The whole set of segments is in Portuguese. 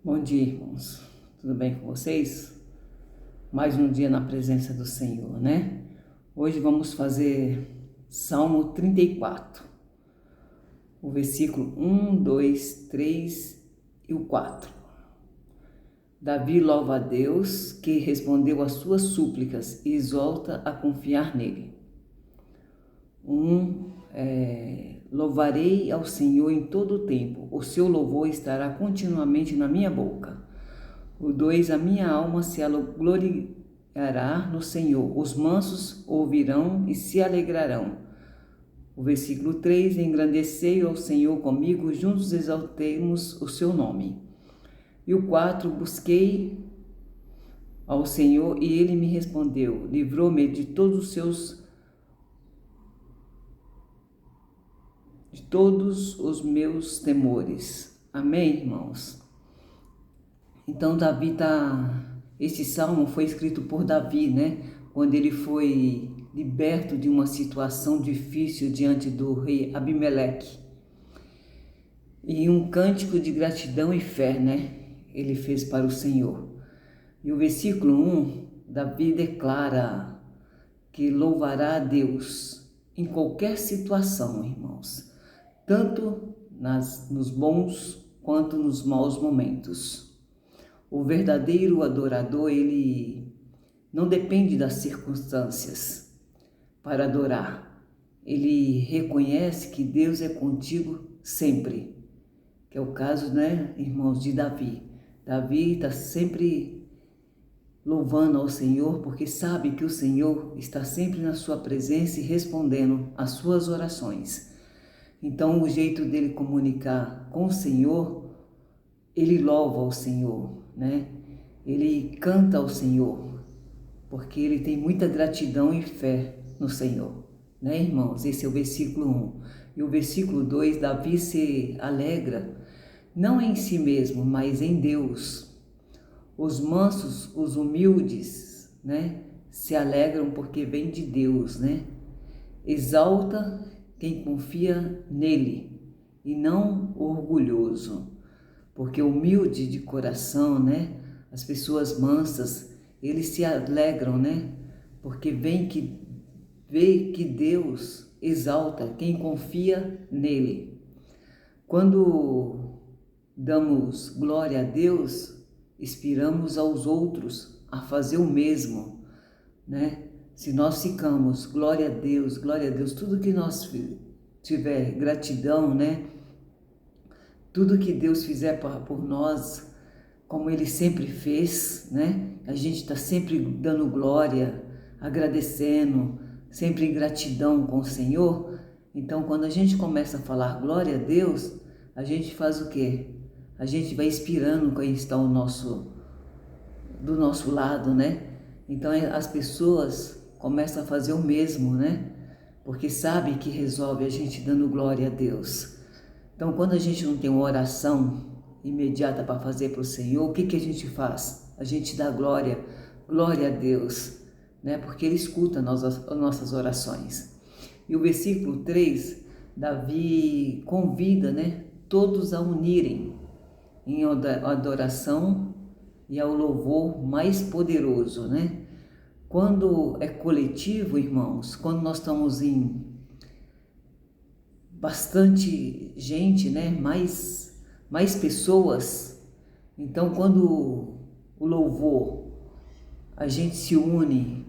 Bom dia, irmãos. Tudo bem com vocês? Mais um dia na presença do Senhor, né? Hoje vamos fazer Salmo 34, o versículo 1, 2, 3 e o 4. Davi louva a Deus que respondeu às suas súplicas e exorta a confiar nele. Louvarei ao Senhor em todo o tempo, o seu louvor estará continuamente na minha boca. O 2, a minha alma se gloriará no Senhor, os mansos ouvirão e se alegrarão. O versículo 3, engrandecei ao Senhor comigo, juntos exaltemos o seu nome. E o 4, busquei ao Senhor e ele me respondeu, livrou-me de todos os meus temores. Amém, irmãos? Então esse salmo foi escrito por Davi, né? Quando ele foi liberto de uma situação difícil diante do rei Abimeleque. E um cântico de gratidão e fé, né? Ele fez para o Senhor. E o versículo 1, Davi declara que louvará a Deus em qualquer situação, irmãos. Tanto nos bons quanto nos maus momentos. O verdadeiro adorador, ele não depende das circunstâncias para adorar. Ele reconhece que Deus é contigo sempre, que é o caso, né, irmãos, de Davi. Davi está sempre louvando ao Senhor, porque sabe que o Senhor está sempre na sua presença e respondendo às suas orações. Então, o jeito dele comunicar com o Senhor, ele louva ao Senhor, né? Ele canta ao Senhor, porque ele tem muita gratidão e fé no Senhor, né, irmãos? Esse é o versículo 1. E o versículo 2, Davi se alegra, não em si mesmo, mas em Deus. Os mansos, os humildes, né, se alegram porque vem de Deus, né? Exalta quem confia nele e não o orgulhoso. Porque humilde de coração, né? As pessoas mansas, eles se alegram, né? Porque vê que Deus exalta quem confia nele. Quando damos glória a Deus, inspiramos aos outros a fazer o mesmo, né? Se nós ficamos, glória a Deus, tudo que nós tiver gratidão, né? Tudo que Deus fizer por nós, como Ele sempre fez, né? A gente está sempre dando glória, agradecendo, sempre em gratidão com o Senhor. Então, quando a gente começa a falar glória a Deus, a gente faz o quê? A gente vai inspirando quem está do nosso lado, né? Então, as pessoas começam a fazer o mesmo, né? Porque sabe que resolve a gente dando glória a Deus. Então, quando a gente não tem uma oração imediata para fazer para o Senhor, o que a gente faz? A gente dá glória a Deus, né? Porque Ele escuta as nossas orações. E o versículo 3, Davi convida, né, todos a unirem em adoração e ao louvor mais poderoso, né? Quando é coletivo, irmãos, quando nós estamos em bastante gente, né? Mais pessoas. Então, quando o louvor, a gente se une,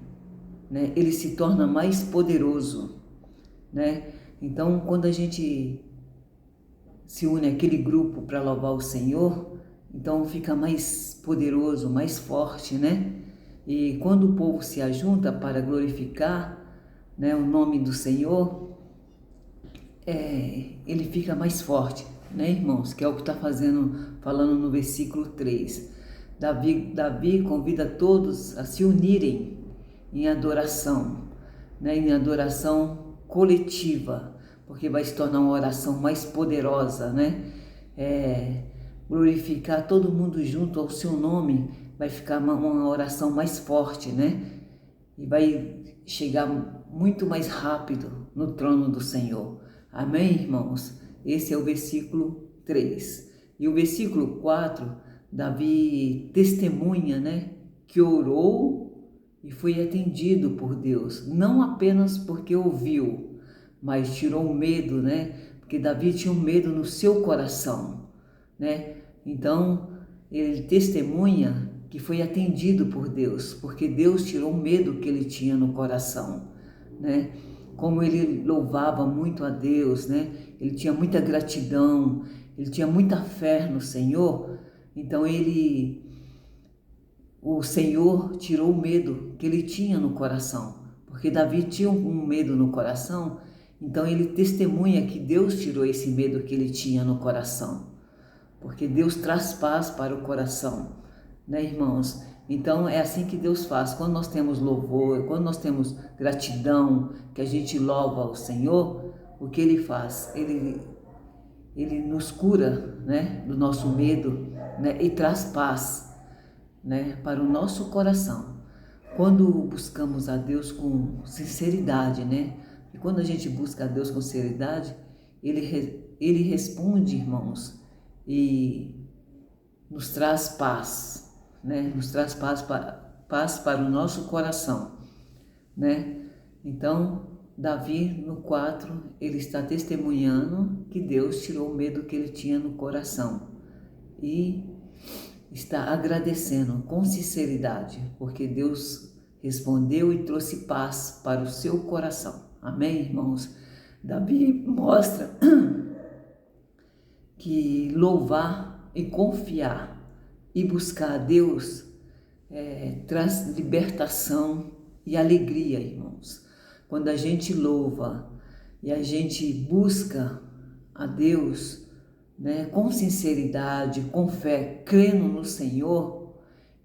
né? Ele se torna mais poderoso, né? Então, quando a gente se une àquele grupo para louvar o Senhor, então fica mais poderoso, mais forte, né? E quando o povo se ajunta para glorificar, né, o nome do Senhor, ele fica mais forte, né, irmãos? Que é o que está falando no versículo 3. Davi convida todos a se unirem em adoração, né, em adoração coletiva, porque vai se tornar uma oração mais poderosa, né? Glorificar todo mundo junto ao seu nome, vai ficar uma oração mais forte, né? E vai chegar muito mais rápido no trono do Senhor. Amém, irmãos? Esse é o versículo 3. E o versículo 4, Davi testemunha, né, que orou e foi atendido por Deus, não apenas porque ouviu, mas tirou o medo, né, porque Davi tinha um medo no seu coração, né, então ele testemunha que foi atendido por Deus, porque Deus tirou o medo que ele tinha no coração, né, como ele louvava muito a Deus, né, ele tinha muita gratidão, ele tinha muita fé no Senhor, então o Senhor tirou o medo que ele tinha no coração, porque Davi tinha um medo no coração, então ele testemunha que Deus tirou esse medo que ele tinha no coração, porque Deus traz paz para o coração, né, irmãos? Então é assim que Deus faz, quando nós temos louvor, quando nós temos gratidão, que a gente louva ao Senhor, o que Ele faz? Ele nos cura, né, do nosso medo, né, e traz paz, né, para o nosso coração. Quando buscamos a Deus com sinceridade, né, e quando a gente busca a Deus com sinceridade, Ele responde, irmãos, e nos traz paz, né, nos traz paz para o nosso coração, né. Então, Davi, no 4, ele está testemunhando que Deus tirou o medo que ele tinha no coração e está agradecendo com sinceridade, porque Deus respondeu e trouxe paz para o seu coração. Amém, irmãos? Davi mostra que louvar e confiar e buscar a Deus traz libertação e alegria, irmãos. Quando a gente louva e a gente busca a Deus, né, com sinceridade, com fé, crendo no Senhor,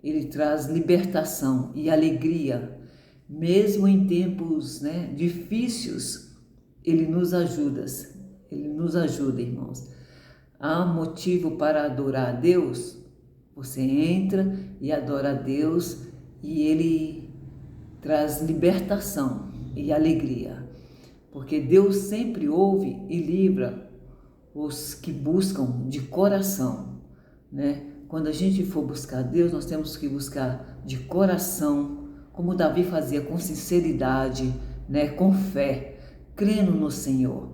Ele traz libertação e alegria. Mesmo em tempos, né, difíceis, Ele nos ajuda, irmãos. Há motivo para adorar a Deus? Você entra e adora a Deus e Ele traz libertação e alegria, porque Deus sempre ouve e livra os que buscam de coração, né? Quando a gente for buscar Deus, nós temos que buscar de coração, como Davi fazia, com sinceridade, né? Com fé, crendo no Senhor,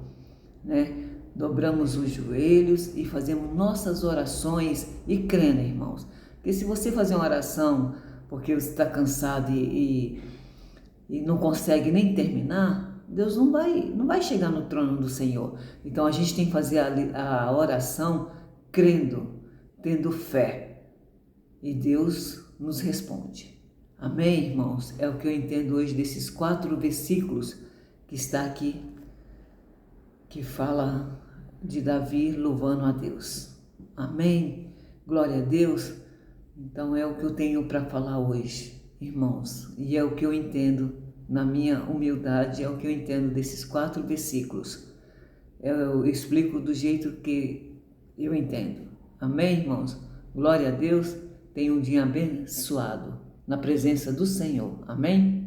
né? Dobramos os joelhos e fazemos nossas orações e crendo, irmãos. Porque se você fazer uma oração porque você está cansado e não consegue nem terminar, Deus não vai chegar no trono do Senhor. Então a gente tem que fazer a oração crendo, tendo fé, e Deus nos responde. Amém, irmãos? É o que eu entendo hoje desses 4 versículos que está aqui, que fala de Davi louvando a Deus. Amém? Glória a Deus. Então é o que eu tenho para falar hoje, irmãos, e é o que eu entendo na minha humildade, é o que eu entendo desses 4 versículos. Eu explico do jeito que eu entendo. Amém, irmãos? Glória a Deus. Tenha um dia abençoado na presença do Senhor. Amém?